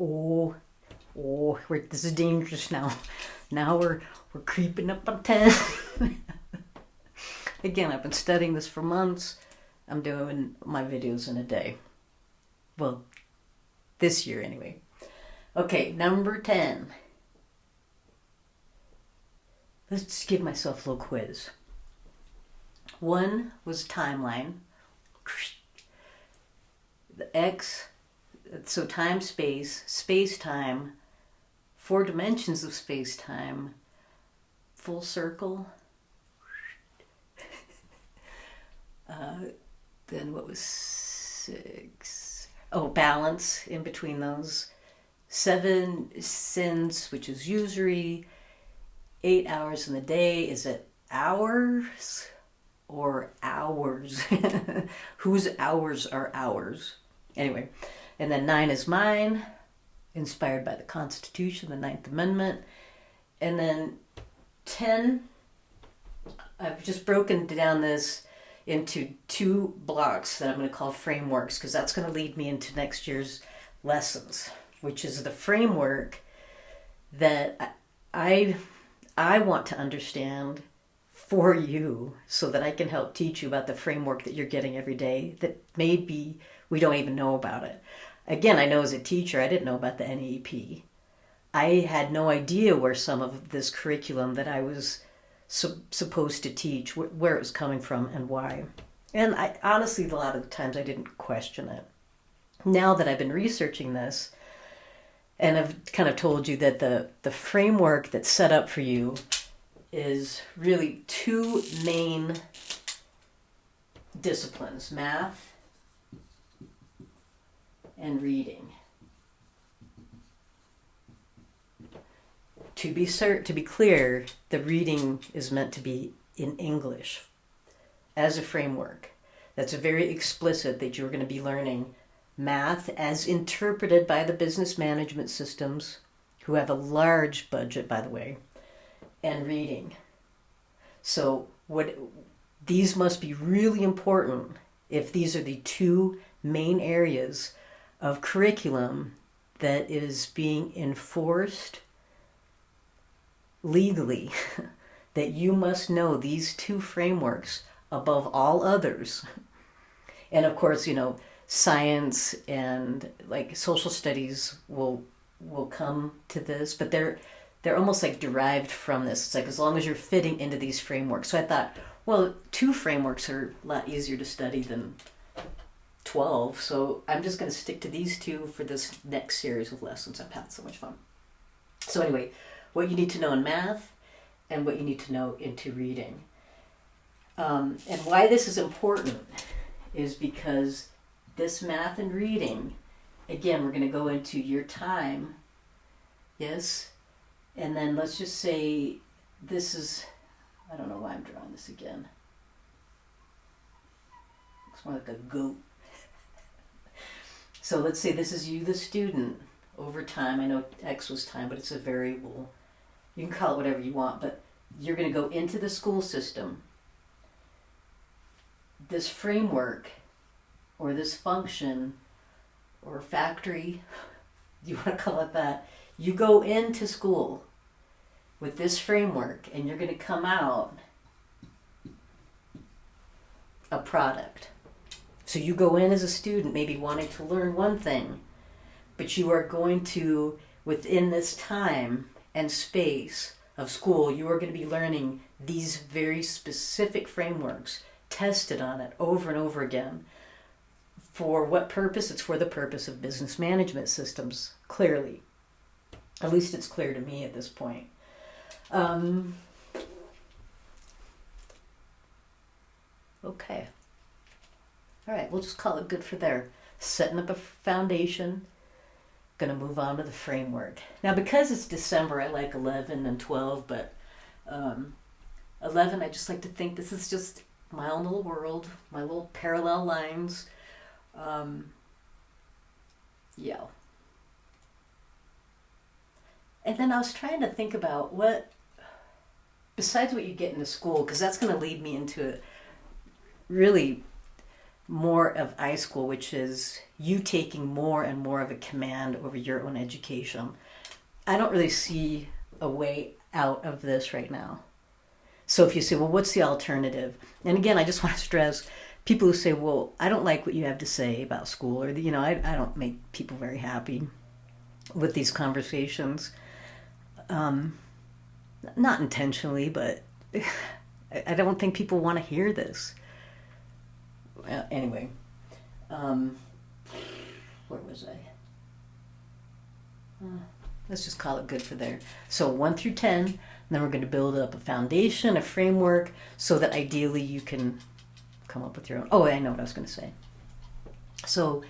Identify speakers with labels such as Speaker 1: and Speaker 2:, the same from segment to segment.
Speaker 1: Oh, this is dangerous now. Now we're creeping up on 10. Again, I've been studying this for months. I'm doing my videos in a day. Well, this year anyway. Okay, number 10. Let's just give myself a little quiz. 1 was timeline. The X, so time, space, space, time, 4 dimensions of space, time, full circle. Then what was 6? Oh, balance in between those. 7 sins, which is usury. 8 hours in the day. Is it hours or hours? Whose hours are ours? Anyway, and then 9 is mine, inspired by the Constitution, the Ninth Amendment. And then 10, I've just broken down this into 2 blocks that I'm going to call frameworks, because that's going to lead me into next year's lessons, which is the framework that I want to understand for you, so that I can help teach you about the framework that you're getting every day that maybe we don't even know about it. Again, I know as a teacher, I didn't know about the NAEP. I had no idea where some of this curriculum that I was supposed to teach, where it was coming from and why. And I honestly, a lot of the times I didn't question it. Now that I've been researching this, and I've kind of told you that the framework that's set up for you is really 2 main disciplines, math and reading. To be clear, the reading is meant to be in English as a framework. That's very explicit that you're going to be learning math as interpreted by the business management systems, who have a large budget, by the way, and reading. So these must be really important if these are the 2 main areas of curriculum that is being enforced legally, that you must know these 2 frameworks above all others. And of course, science and like social studies will come to this, but they're almost like derived from this. It's like as long as you're fitting into these frameworks. So I thought, well, 2 frameworks are a lot easier to study than 12, so I'm just going to stick to these 2 for this next series of lessons. I've had so much fun. So anyway, what you need to know in math and what you need to know into reading. And why this is important is because this math and reading, again, we're going to go into your time, yes? And then let's just say this is, I don't know why I'm drawing this again. Looks more like a goat. So let's say this is you, the student, over time. I know X was time, but it's a variable. You can call it whatever you want, but you're going to go into the school system. This framework, or this function, or factory, you want to call it that, you go into school with this framework and you're going to come out a product. So you go in as a student maybe wanting to learn one thing, but you are going to, within this time and space of school, you are going to be learning these very specific frameworks, tested on it over and over again. For what purpose? It's for the purpose of business management systems, clearly. At least it's clear to me at this point. Okay. All right, we'll just call it good for there. Setting up a foundation. Going to move on to the framework. Now, because it's December, I like 11 and 12, but 11, I just like to think this is just my own little world, my little parallel lines. Yeah. And then I was trying to think about what, besides what you get into school, because that's going to lead me into really more of iSchool, which is you taking more and more of a command over your own education. I don't really see a way out of this right now. So if you say, well, what's the alternative? And again, I just want to stress people who say, well, I don't like what you have to say about school, or, I don't make people very happy with these conversations. Not intentionally, but I don't think people want to hear this. Anyway, where was I? Let's just call it good for there. So 1 through 10, and then we're going to build up a foundation, a framework, so that ideally you can come up with your own. Oh, I know what I was going to say. So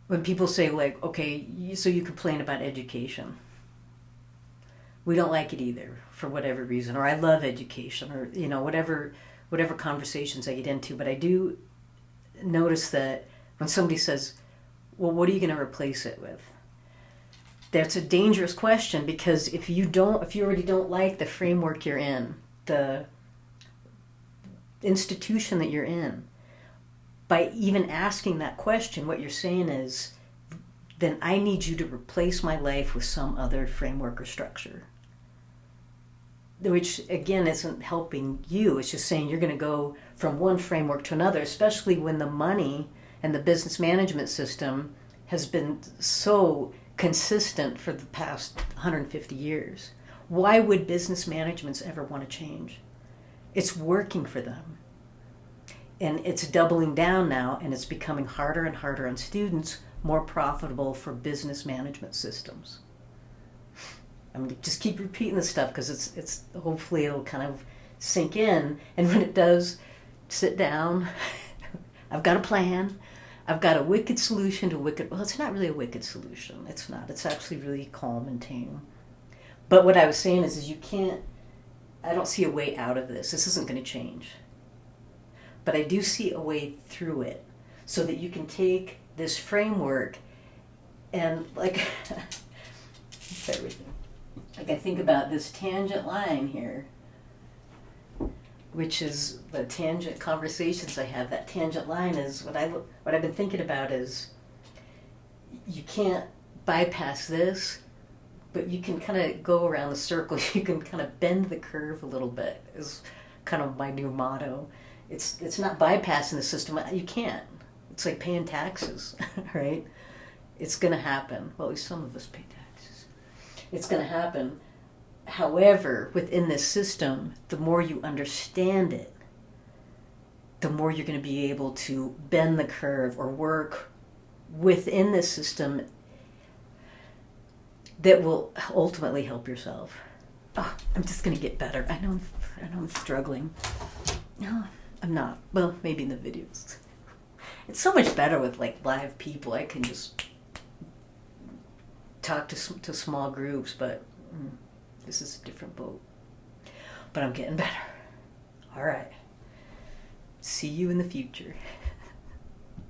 Speaker 1: when people say, like, okay, so you complain about education. We don't like it either, for whatever reason, or I love education, or, whatever conversations I get into. But I do notice that when somebody says, well, what are you going to replace it with? That's a dangerous question, because if you already don't like the framework you're in, the institution that you're in, by even asking that question, what you're saying is, then I need you to replace my life with some other framework or structure. Which, again, isn't helping you. It's just saying you're going to go from one framework to another, especially when the money and the business management system has been so consistent for the past 150 years. Why would business managements ever want to change? It's working for them. And it's doubling down now, and it's becoming harder and harder on students, more profitable for business management systems. I'm going to just keep repeating this stuff because it's hopefully it'll kind of sink in. And when it does, sit down. I've got a plan. I've got a wicked solution to wicked. Well, it's not really a wicked solution. It's not. It's actually really calm and tame. But what I was saying is you can't. I don't see a way out of this. This isn't going to change. But I do see a way through it, so that you can take this framework and everything. Like, I think about this tangent line here, which is the tangent conversations I have. That tangent line is what I've been thinking about is you can't bypass this, but you can kind of go around the circle. You can kind of bend the curve a little bit is kind of my new motto. It's not bypassing the system. You can't. It's like paying taxes, right? It's going to happen. Well, at least some of us pay taxes. It's going to happen. However, within this system, the more you understand it, the more you're going to be able to bend the curve or work within this system that will ultimately help yourself. Oh, I'm just going to get better. I know I'm struggling. No, I'm not. Well, maybe in the videos. It's so much better with live people. I can just talk to small groups, but this is a different boat. But I'm getting better. All right. See you in the future.